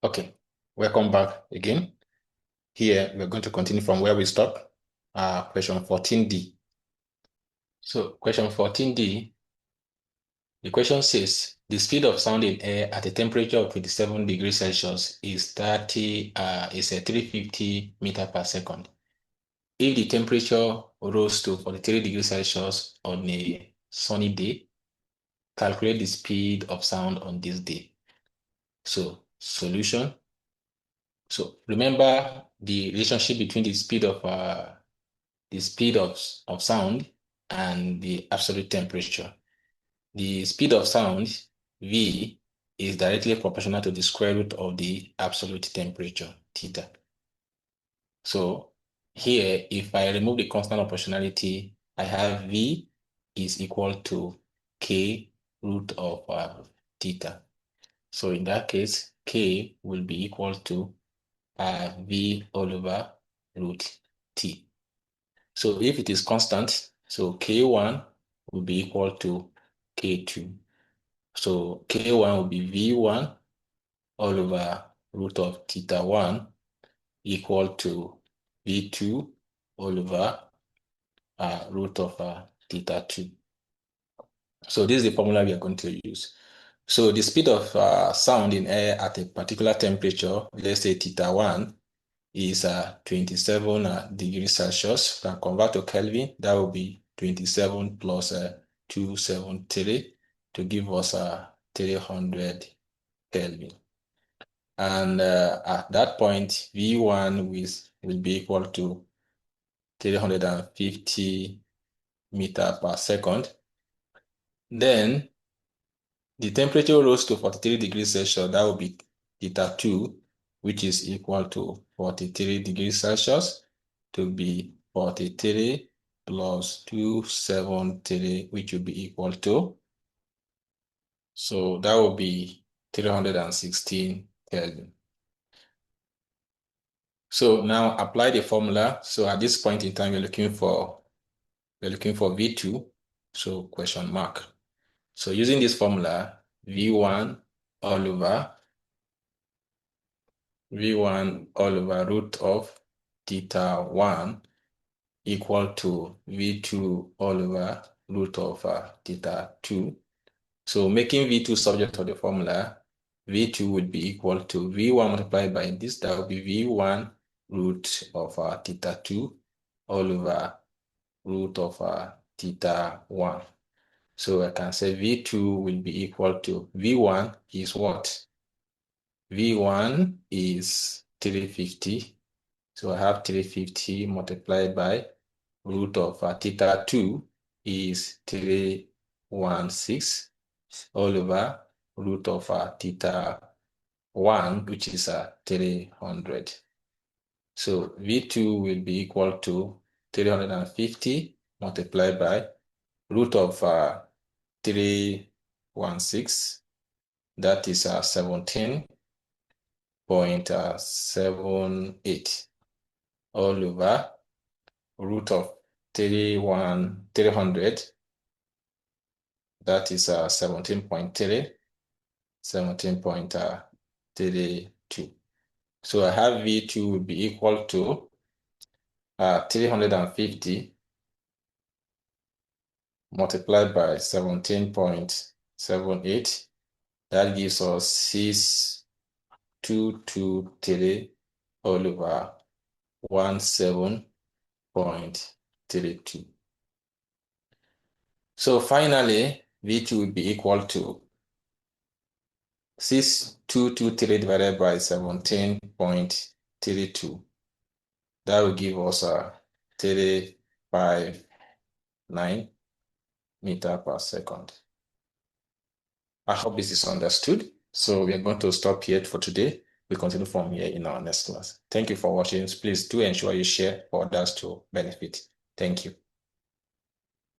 Okay, welcome back again. Here, we're going to continue from where we stopped. Question 14D. So, question 14D, the question says, the speed of sound in air at a temperature of 27 degrees Celsius is 350 meters per second. If the temperature rose to 43 degrees Celsius on a sunny day, calculate the speed of sound on this day. So, solution. So remember the relationship between the speed of sound and the absolute temperature. The speed of sound, V, is directly proportional to the square root of the absolute temperature, theta. So here, if I remove the constant of proportionality, I have V is equal to K root of theta. So in that case, K will be equal to V all over root T. So if it is constant, so K1 will be equal to K2. So K1 will be V1 all over root of theta 1 equal to V2 all over root of theta 2. So this is the formula we are going to use. So the speed of sound in air at a particular temperature, let's say theta 1, is 27 degrees Celsius. Can convert to Kelvin, that will be 27 plus 273 to give us 300 Kelvin. And at that point, V1 will be equal to 350 meters per second. Then the temperature rose to 43 degrees Celsius, that will be theta 2, which is equal to 43 degrees Celsius to be 43 plus 273, which will be equal to, so that will be 316 Kelvin. So now apply the formula. So at this point in time, we're looking for V2, so question mark. So using this formula, V1 all over root of theta 1 equal to V2 all over root of theta 2. So making V2 subject to the formula, V2 would be equal to V1 multiplied by this, that would be V1 root of theta 2 all over root of theta 1. So I can say V2 will be equal to, V1 is what? V1 is 350. So I have 350 multiplied by root of theta 2 is 316 all over root of theta 1, which is 300. So V2 will be equal to 350 multiplied by root of 316, that is 17.78 all over root of 300, that is 17.32. So I have V2 will be equal to 350 multiplied by 17.78. That gives us 6223 all over 17.32. So finally, V2 will be equal to 6223 divided by 17.32. That will give us 359 meters per second. I hope this is understood. So we are going to stop here for today. We'll continue from here in our next class. Thank you for watching. Please do ensure you share for others to benefit. Thank you.